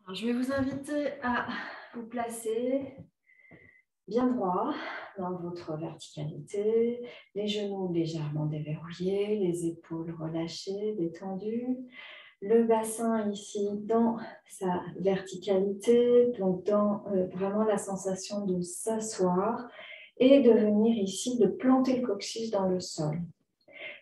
Alors, je vais vous inviter à vous placer bien droit dans votre verticalité, les genoux légèrement déverrouillés, les épaules relâchées, détendues, le bassin ici dans sa verticalité, donc dans vraiment la sensation de s'asseoir et de venir ici, de planter le coccyx dans le sol.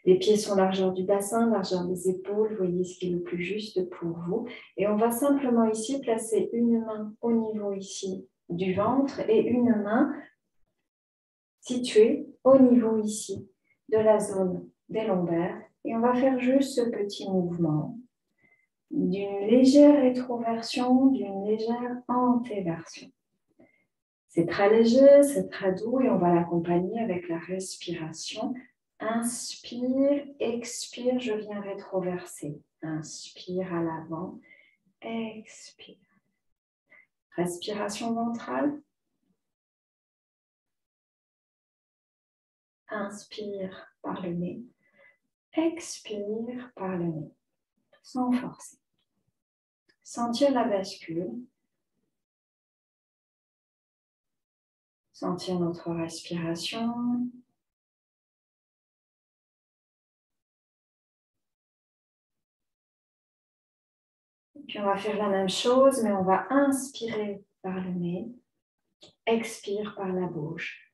Les pieds sont largeur du bassin, largeur des épaules, voyez ce qui est le plus juste pour vous. Et on va simplement ici placer une main au niveau ici du ventre et une main située au niveau ici de la zone des lombaires. Et on va faire juste ce petit mouvement d'une légère rétroversion, d'une légère antéversion. C'est très léger, c'est très doux et on va l'accompagner avec la respiration. Inspire, expire, je viens rétroverser. Inspire à l'avant, expire. Respiration ventrale. Inspire par le nez, expire par le nez, sans forcer. Sentir la bascule. Sentir notre respiration. Puis on va faire la même chose, mais on va inspirer par le nez, expire par la bouche.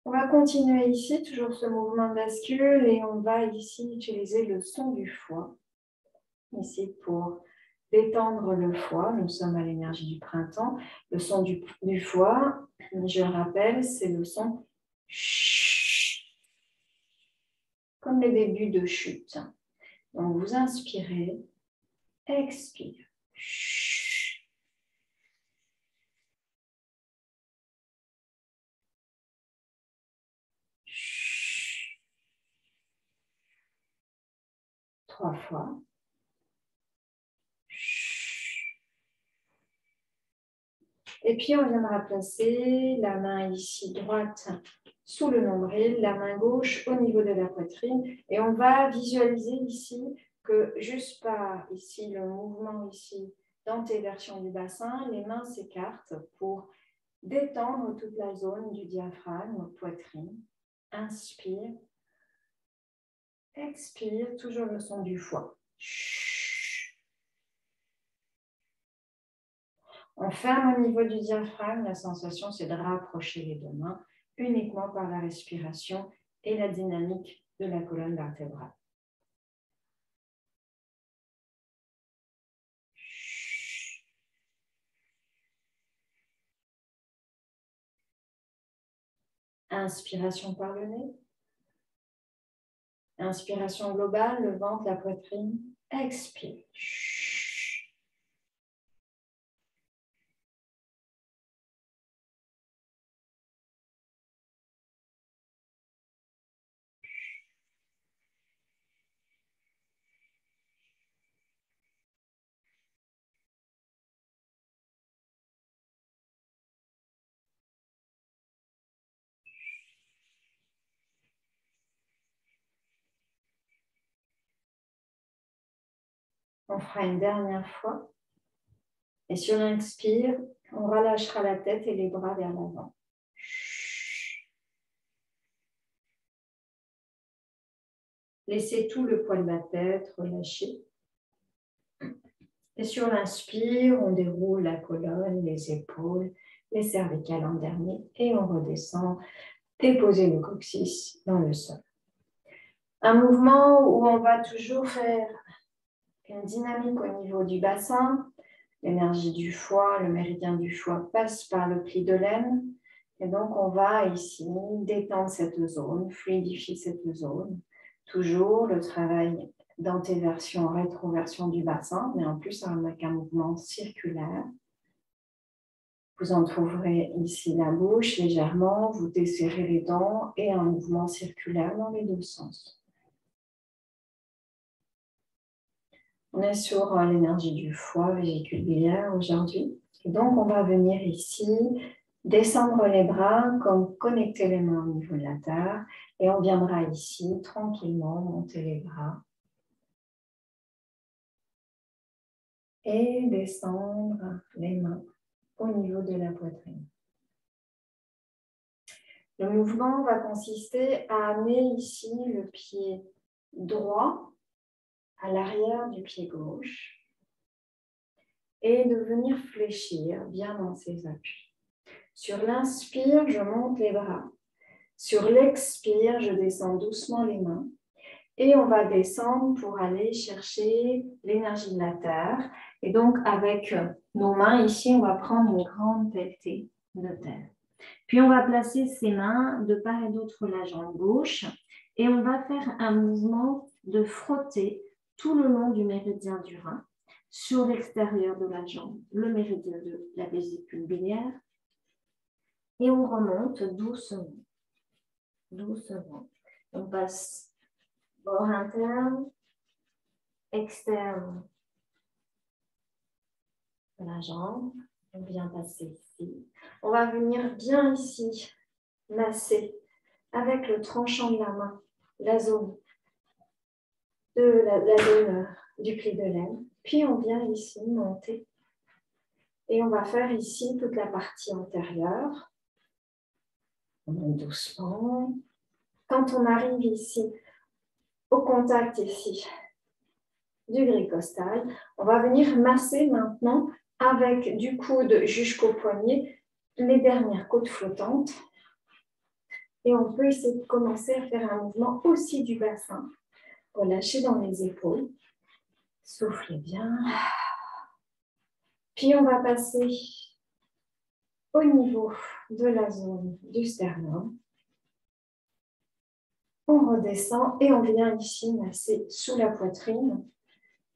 On va continuer ici, toujours ce mouvement de bascule, et on va ici utiliser le son du foie, ici pour détendre le foie. Nous sommes à l'énergie du printemps. Le son du foie, je le rappelle, c'est le son ch, comme le début de chute. Donc vous inspirez, expire. Ch. 3 fois. Et puis, on viendra placer la main ici droite sous le nombril, la main gauche au niveau de la poitrine. Et on va visualiser ici que juste par ici le mouvement ici d'antéversion du bassin, les mains s'écartent pour détendre toute la zone du diaphragme, poitrine. Inspire. Expire, toujours le son du foie. On ferme au niveau du diaphragme. La sensation, c'est de rapprocher les deux mains uniquement par la respiration et la dynamique de la colonne vertébrale. Inspiration par le nez. Inspiration globale, le ventre, la poitrine. Expire. On fera une dernière fois. Et sur l'inspire, on relâchera la tête et les bras vers l'avant. Laissez tout le poids de la tête relâché. Et sur l'inspire, on déroule la colonne, les épaules, les cervicales en dernier et on redescend. Déposer le coccyx dans le sol. Un mouvement où on va toujours faire une dynamique au niveau du bassin. L'énergie du foie, le méridien du foie passe par le pli de l'aine. Et donc, on va ici détendre cette zone, fluidifier cette zone. Toujours le travail d'antéversion, rétroversion du bassin, mais en plus avec un mouvement circulaire. Vous entrouvrez ici la bouche légèrement, vous desserrez les dents et un mouvement circulaire dans les deux sens. On est sur l'énergie du foie, vésicule biliaire aujourd'hui. Et donc, on va venir ici, descendre les bras, comme connecter les mains au niveau de la terre. Et on viendra ici, tranquillement, monter les bras. Et descendre les mains au niveau de la poitrine. Le mouvement va consister à amener ici le pied droit à l'arrière du pied gauche et de venir fléchir bien dans ses appuis. Sur l'inspire, je monte les bras. Sur l'expire, je descends doucement les mains. Et on va descendre pour aller chercher l'énergie de la terre. Et donc, avec nos mains, ici, on va prendre une grande pelletée de terre. Puis, on va placer ses mains de part et d'autre la jambe gauche. Et on va faire un mouvement de frotter tout le long du méridien du rein sur l'extérieur de la jambe, le méridien de la vésicule biliaire. Et on remonte doucement. Doucement. On passe bord interne, externe de la jambe. On vient passer ici. On va venir bien ici masser avec le tranchant de la main la zone du pli de l'aile. Puis on vient ici monter. Et on va faire ici toute la partie antérieure. On monte doucement. Quand on arrive ici, au contact ici du gris costal, on va venir masser maintenant avec du coude jusqu'au poignet les dernières côtes flottantes. Et on peut essayer de commencer à faire un mouvement aussi du bassin. Relâchez dans les épaules. Soufflez bien. Puis on va passer au niveau de la zone du sternum. On redescend et on vient ici masser sous la poitrine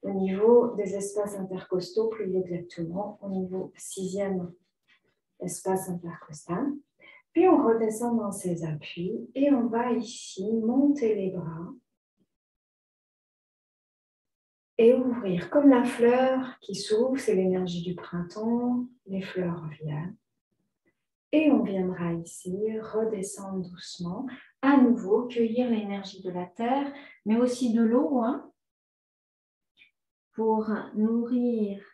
au niveau des espaces intercostaux, plus exactement au niveau 6e espace intercostal. Puis on redescend dans ses appuis et on va ici monter les bras et ouvrir comme la fleur qui s'ouvre, c'est l'énergie du printemps, les fleurs reviennent. Et on viendra ici redescendre doucement, à nouveau cueillir l'énergie de la terre, mais aussi de l'eau, pour nourrir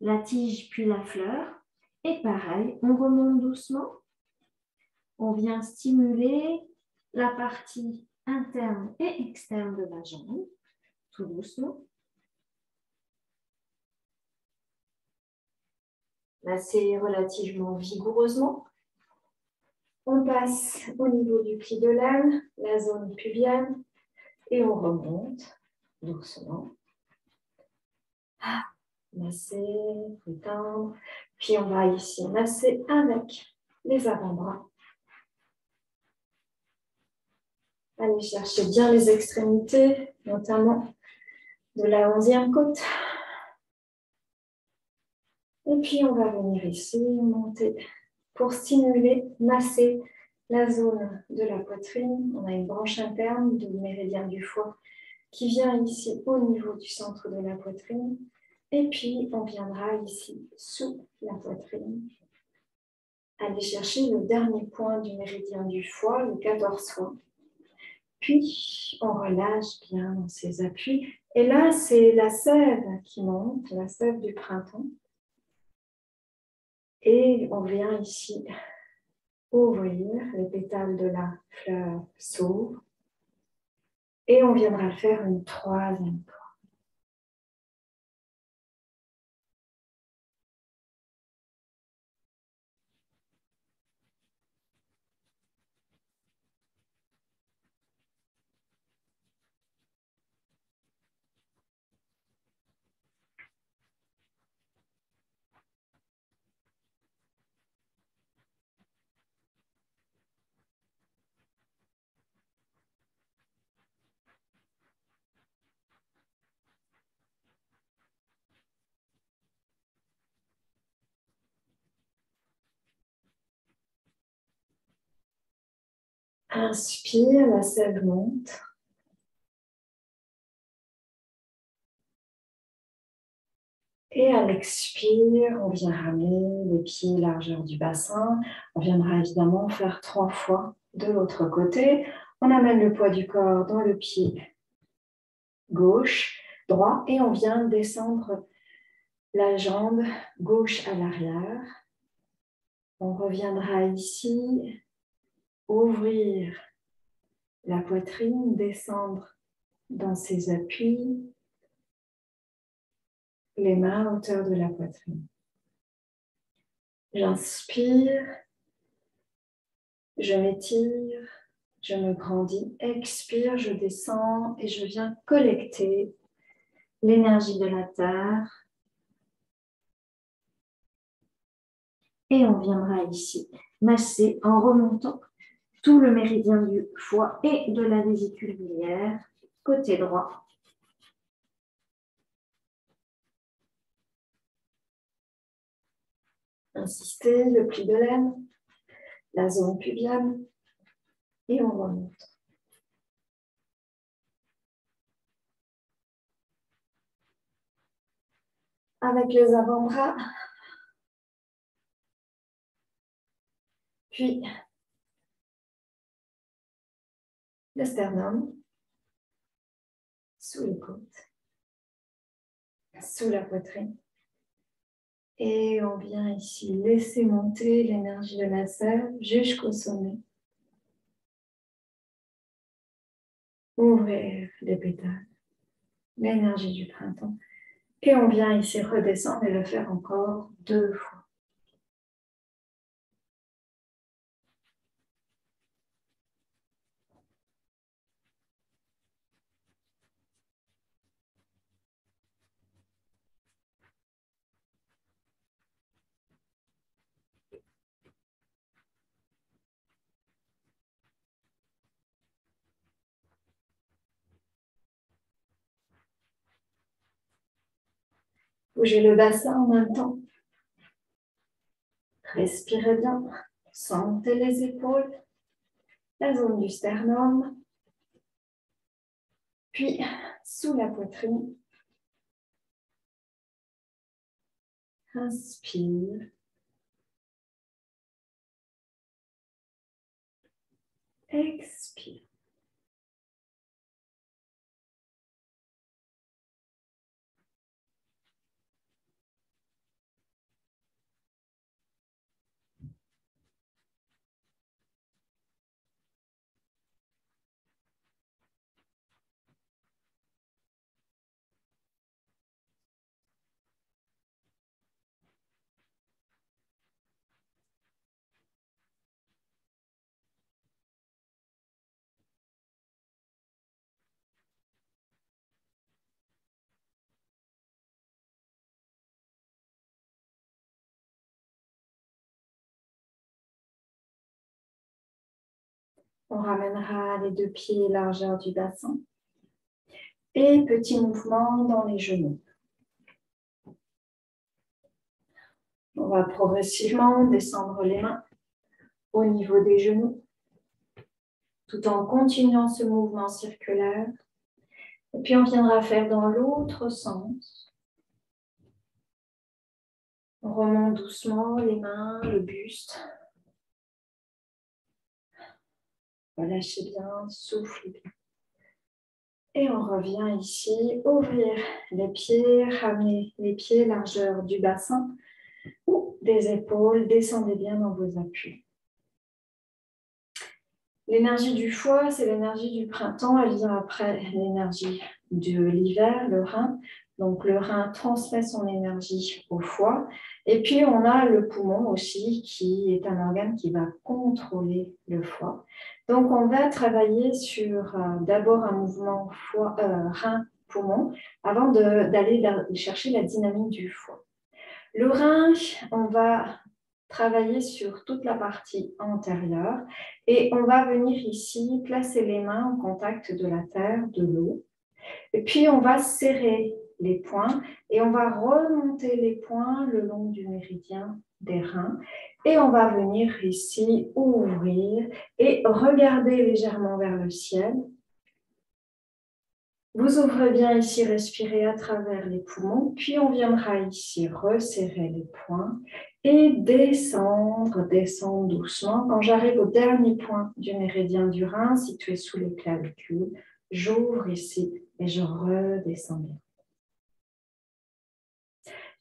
la tige puis la fleur. Et pareil, on remonte doucement. On vient stimuler la partie interne et externe de la jambe, tout doucement. Masser relativement vigoureusement. On passe au niveau du pli de l'aine, la zone pubienne, et on remonte doucement. Masser, détendre. Puis on va ici masser avec les avant-bras. Allez chercher bien les extrémités, notamment de la 11e côte. Et puis on va venir ici monter pour stimuler, masser la zone de la poitrine. On a une branche interne du méridien du foie qui vient ici au niveau du centre de la poitrine. Et puis on viendra ici sous la poitrine. Aller chercher le dernier point du méridien du foie, le 14 fois. Puis, on relâche bien dans ses appuis. Et là, c'est la sève qui monte, la sève du printemps. Et on vient ici ouvrir, les pétales de la fleur s'ouvrent. Et on viendra le faire une 3e fois. Inspire, la sève monte. Et à l'expire, on vient ramener les pieds largeur du bassin. On viendra évidemment faire 3 fois de l'autre côté. On amène le poids du corps dans le pied gauche, droit, et on vient descendre la jambe gauche à l'arrière. On reviendra ici, ouvrir la poitrine, descendre dans ses appuis, les mains à hauteur de la poitrine. J'inspire, je m'étire, je me grandis. Expire, je descends et je viens collecter l'énergie de la terre. Et on viendra ici masser en remontant tout le méridien du foie et de la vésicule biliaire, côté droit. Insistez, le pli de l'aine, la zone pubienne, et on remonte. Avec les avant-bras, puis le sternum, sous les côtes, sous la poitrine. Et on vient ici laisser monter l'énergie de la sève jusqu'au sommet. Ouvrir les pétales, l'énergie du printemps. Et on vient ici redescendre et le faire encore 2 fois. Bougez le bassin en même temps. Respirez bien. Sentez les épaules, la zone du sternum. Puis, sous la poitrine. Inspire. Expire. On ramènera les 2 pieds largeur du bassin. Et petit mouvement dans les genoux. On va progressivement descendre les mains au niveau des genoux, tout en continuant ce mouvement circulaire. Et puis on viendra faire dans l'autre sens. On remonte doucement les mains, le buste. Relâchez bien, soufflez bien. Et on revient ici, ouvrir les pieds, ramener les pieds largeur du bassin ou des épaules, descendez bien dans vos appuis. L'énergie du foie, c'est l'énergie du printemps, elle vient après l'énergie de l'hiver, le rein. Donc le rein transmet son énergie au foie. Et puis on a le poumon aussi, qui est un organe qui va contrôler le foie. Donc on va travailler sur d'abord un mouvement rein-poumon avant d'aller chercher la dynamique du foie. Le rein, on va travailler sur toute la partie antérieure et on va venir ici placer les mains en contact de la terre, de l'eau. Et puis on va serrer les poings et on va remonter les poings le long du méridien des reins. Et on va venir ici ouvrir et regarder légèrement vers le ciel. Vous ouvrez bien ici, respirez à travers les poumons, puis on viendra ici resserrer les poings et descendre doucement. Quand j'arrive au dernier point du méridien du rein, situé sous les clavicules, j'ouvre ici et je redescends bien.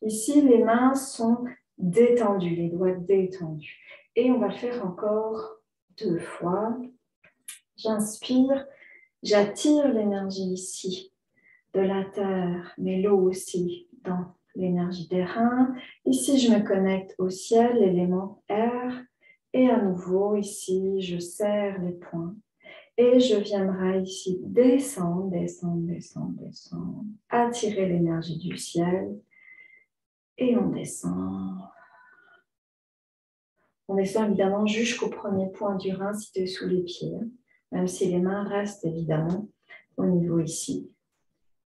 Ici, les mains sont détendues, les doigts détendus. Et on va le faire encore 2 fois. J'inspire, j'attire l'énergie ici de la terre, mais l'eau aussi dans l'énergie des reins. Ici, je me connecte au ciel, l'élément air. Et à nouveau, ici, je serre les poings. Et je viendrai ici descendre, attirer l'énergie du ciel. Et on descend. On descend évidemment jusqu'au premier point du rein situé sous les pieds, même si les mains restent évidemment au niveau ici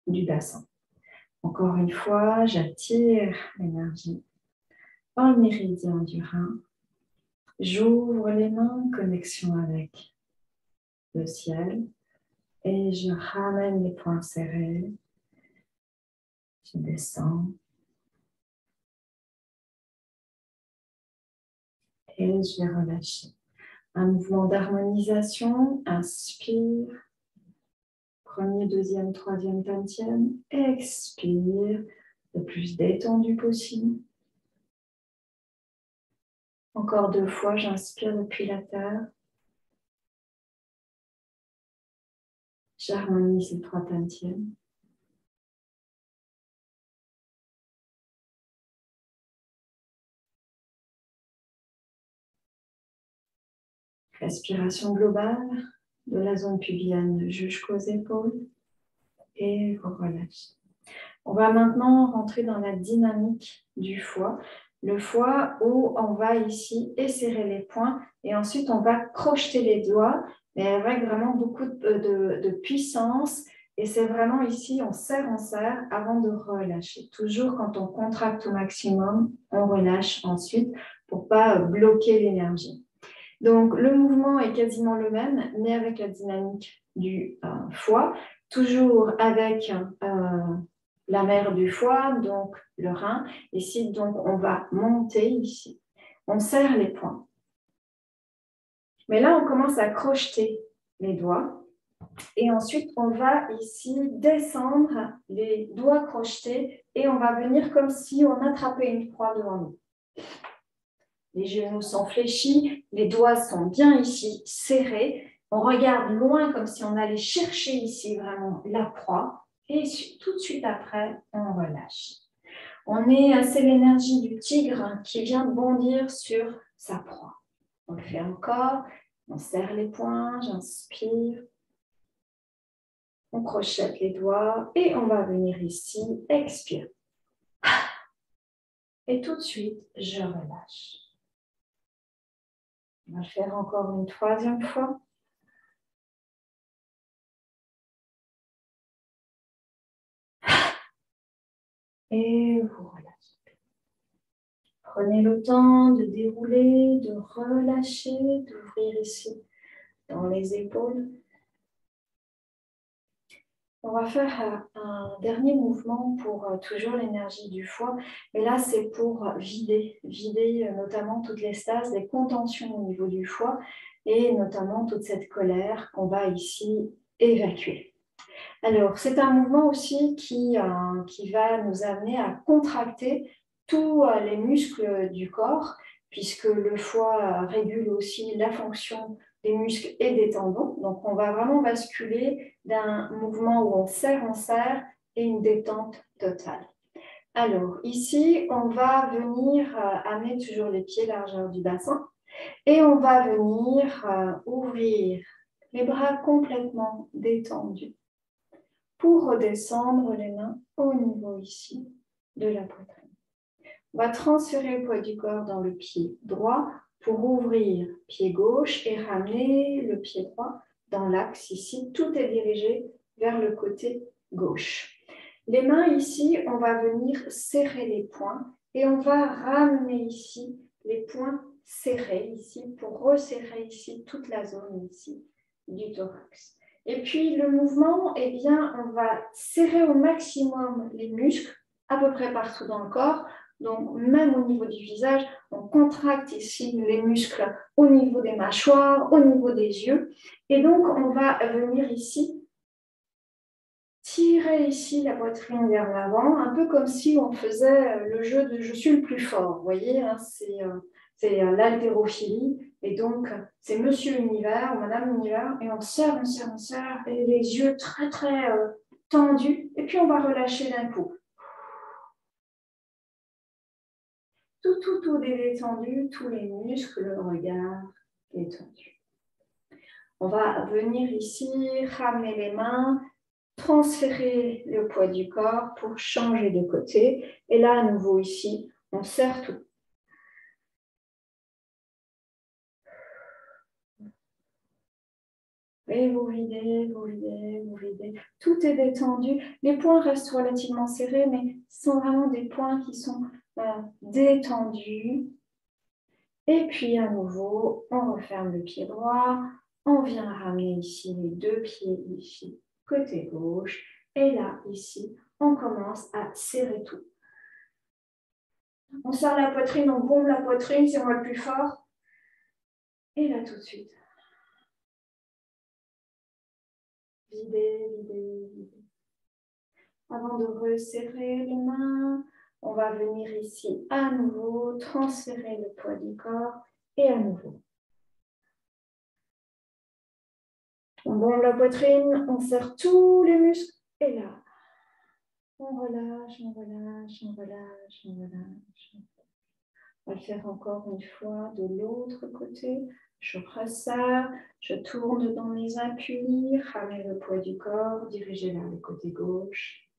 du bassin. Encore une fois, j'attire l'énergie dans le méridien du rein. J'ouvre les mains, connexion avec le ciel, et je ramène les poings serrés. Je descends. Et je vais relâcher. Un mouvement d'harmonisation. Inspire. Premier, deuxième, troisième, vingtième. Expire. Le plus détendu possible. Encore 2 fois, j'inspire depuis la terre. J'harmonise les 3 vingtièmes. Respiration globale de la zone pubienne jusqu'aux épaules. Et vous relâchez. On va maintenant rentrer dans la dynamique du foie. Le foie où on va ici esserrer les poings et ensuite on va crocheter les doigts, mais avec vraiment beaucoup de puissance. Et c'est vraiment ici, on serre avant de relâcher. Toujours quand on contracte au maximum, on relâche ensuite pour ne pas bloquer l'énergie. Donc le mouvement est quasiment le même, mais avec la dynamique du foie, toujours avec la mer du foie, donc le rein. Ici, donc, on va monter ici. On serre les poings. Mais là, on commence à crocheter les doigts. Et ensuite, on va ici descendre les doigts crochetés et on va venir comme si on attrapait une proie devant nous. Les genoux sont fléchis, les doigts sont bien ici serrés. On regarde loin comme si on allait chercher ici vraiment la proie. Et tout de suite après, on relâche. C'est l'énergie du tigre qui vient de bondir sur sa proie. On le fait encore. On serre les poings, j'inspire. On crochette les doigts et on va venir ici, expire. Et tout de suite, je relâche. On va le faire encore une 3e fois. Et vous relâchez. Prenez le temps de dérouler, de relâcher, d'ouvrir ici dans les épaules. On va faire un dernier mouvement pour toujours l'énergie du foie. Mais là, c'est pour vider notamment toutes les stases, les contentions au niveau du foie et notamment toute cette colère qu'on va ici évacuer. Alors, c'est un mouvement aussi qui va nous amener à contracter tous les muscles du corps, puisque le foie régule aussi la fonction des muscles et des tendons. Donc, on va vraiment basculer d'un mouvement où on serre et une détente totale. Alors, ici, on va venir amener toujours les pieds largeur du bassin et on va venir ouvrir les bras complètement détendus pour redescendre les mains au niveau ici de la poitrine. On va transférer le poids du corps dans le pied droit pour ouvrir pied gauche et ramener le pied droit dans l'axe ici. Tout est dirigé vers le côté gauche. Les mains ici, on va venir serrer les poings et on va ramener ici les poings serrés ici pour resserrer ici toute la zone ici du thorax. Et puis le mouvement, eh bien, on va serrer au maximum les muscles, à peu près partout dans le corps. Donc même au niveau du visage, on contracte ici les muscles au niveau des mâchoires, au niveau des yeux. Et donc on va venir ici tirer ici la poitrine vers l'avant, un peu comme si on faisait le jeu de « je suis le plus fort ». Vous voyez, hein, c'est l'haltérophilie. Et donc, c'est Monsieur Univers ou Madame Univers. Et on serre, on serre, on serre. Et les yeux très, très tendus. Et puis, on va relâcher d'un coup. Tout est détendu, tous les muscles, le regard détendu. On va venir ici, ramener les mains, transférer le poids du corps pour changer de côté. Et là, à nouveau ici, on serre tout. Et vous videz, vous videz, vous videz. Tout est détendu. Les poings restent relativement serrés, mais ce sont vraiment des poings qui sont détendus. Et puis à nouveau, on referme le pied droit. On vient ramener ici les deux pieds ici, côté gauche. Et là, ici, on commence à serrer tout. On serre la poitrine, on bombe la poitrine si on va le plus fort. Et là, tout de suite. Vider, vider, vider. Avant de resserrer les mains, on va venir ici à nouveau, transférer le poids du corps et à nouveau. On bombe la poitrine, on serre tous les muscles et là, on relâche, on relâche, on relâche, on relâche. On va le faire encore une fois de l'autre côté. Je resserre, je tourne dans mes appuis, ramène le poids du corps, dirigez vers le côté gauche.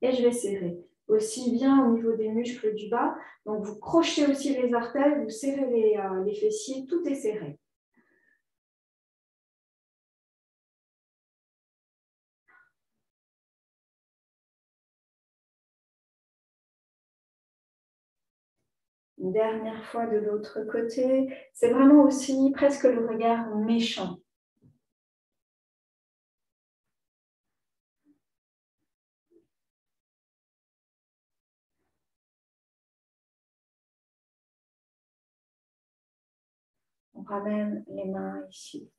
Et je vais serrer aussi bien au niveau des muscles du bas. Donc, vous crochetez aussi les artères, vous serrez les fessiers, tout est serré. Une dernière fois de l'autre côté. C'est vraiment aussi presque le regard méchant. On ramène les mains ici.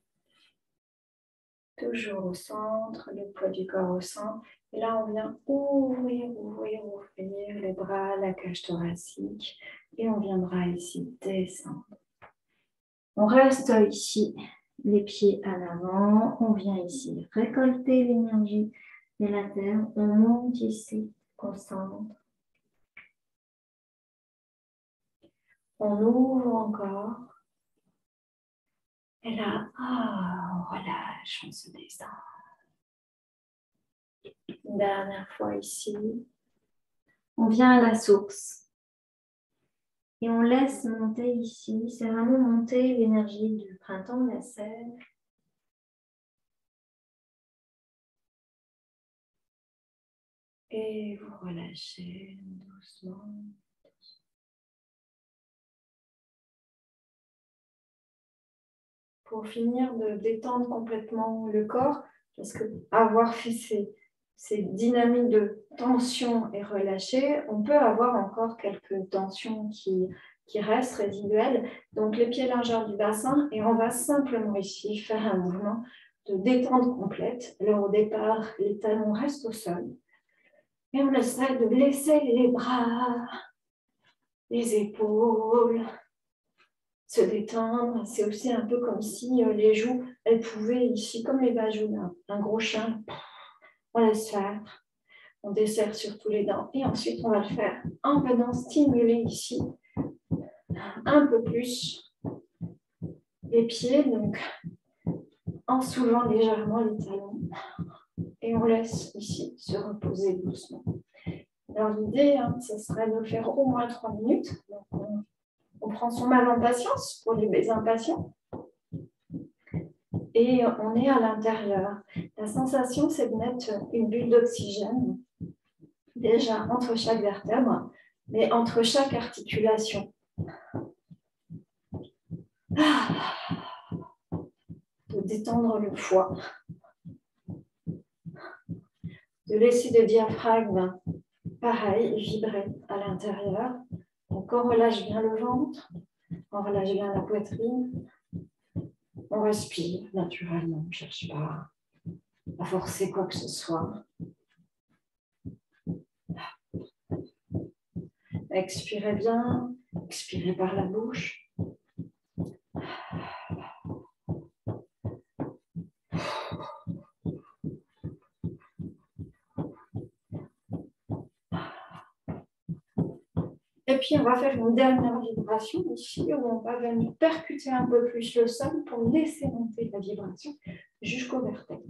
Toujours au centre, le poids du corps au centre. Et là, on vient ouvrir, ouvrir, ouvrir les bras, la cage thoracique. Et on viendra ici descendre. On reste ici, les pieds à l'avant. On vient ici récolter l'énergie de la terre. On monte ici, au centre. On ouvre encore. Et là, on relâche, on se descend. Une dernière fois ici. On vient à la source. Et on laisse monter ici. C'est vraiment monter l'énergie du printemps, la sève. Et vous relâchez doucement. Pour finir de détendre complètement le corps, parce que avoir fait ces dynamiques de tension et relâcher, on peut avoir encore quelques tensions qui restent résiduelles. Donc les pieds largeur du bassin, et on va simplement ici faire un mouvement de détente complète. Alors au départ, les talons restent au sol. Et on essaie de laisser les bras, les épaules se détendre. C'est aussi un peu comme si les joues, elles pouvaient ici, comme les bajoues, un gros chien, on laisse faire. On desserre surtout les dents. Et ensuite, on va le faire en venant stimuler ici un peu plus les pieds. Donc, en soulevant légèrement les talons. Et on laisse ici se reposer doucement. Alors, l'idée, ce serait de le faire au moins 3 minutes. Donc, on prend son mal en patience pour les impatients. Et on est à l'intérieur. La sensation, c'est de mettre une bulle d'oxygène, déjà entre chaque vertèbre, mais entre chaque articulation. De détendre le foie. de laisser le diaphragme, pareil, vibrer à l'intérieur. Donc, on relâche bien le ventre, on relâche bien la poitrine, on respire naturellement, on ne cherche pas à forcer quoi que ce soit. Expirez bien, expirez par la bouche. Et puis, on va faire une dernière vibration ici où on va venir percuter un peu plus le sol pour laisser monter la vibration jusqu'au vertèbre.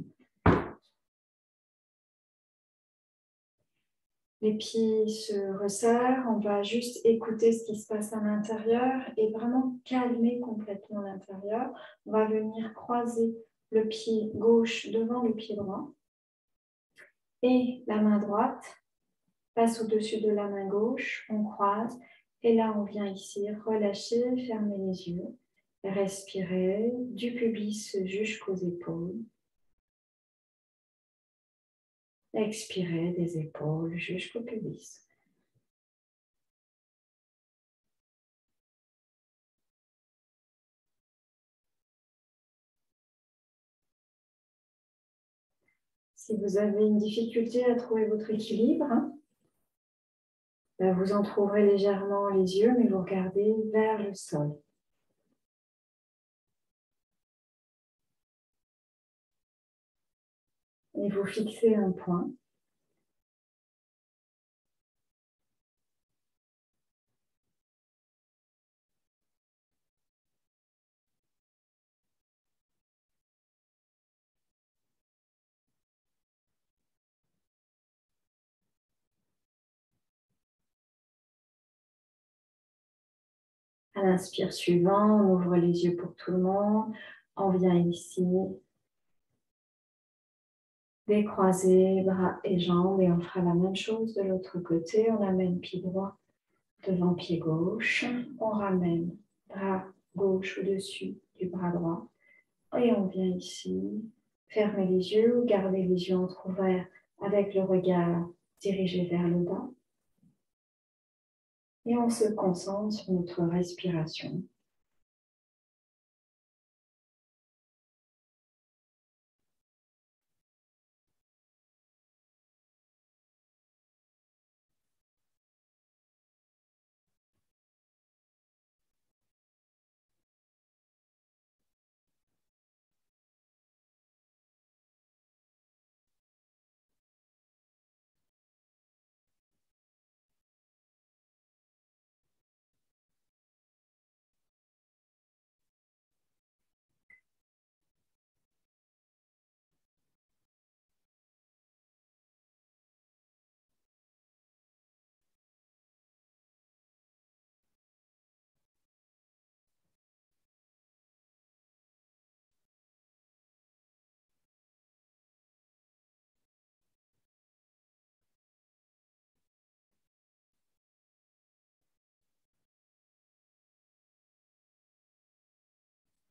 Les pieds se resserrent, on va juste écouter ce qui se passe à l'intérieur et vraiment calmer complètement l'intérieur. On va venir croiser le pied gauche devant le pied droit et la main droite passe au-dessus de la main gauche, on croise et là on vient ici relâcher, fermer les yeux, respirer du pubis jusqu'aux épaules. Expirez des épaules jusqu'au pubis. Si vous avez une difficulté à trouver votre équilibre, vous entrouvrez légèrement les yeux, mais vous regardez vers le sol. Et vous fixez un point. À l'inspire suivant, on ouvre les yeux pour tout le monde. On vient ici, décroiser bras et jambes et on fera la même chose de l'autre côté. On amène pied droit devant pied gauche. On ramène bras gauche au-dessus du bras droit. Et on vient ici, fermer les yeux ou garder les yeux entrouverts avec le regard dirigé vers le bas. Et on se concentre sur notre respiration.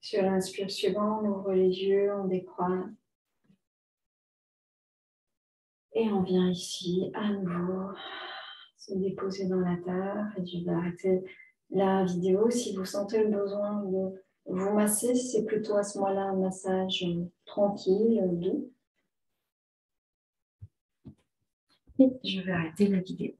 Sur l'inspire suivant, on ouvre les yeux, on décroise. Et on vient ici à nouveau se déposer dans la terre. Et je vais arrêter la vidéo. Si vous sentez le besoin de vous masser, c'est plutôt à ce moment-là un massage tranquille, doux. Et je vais arrêter la vidéo.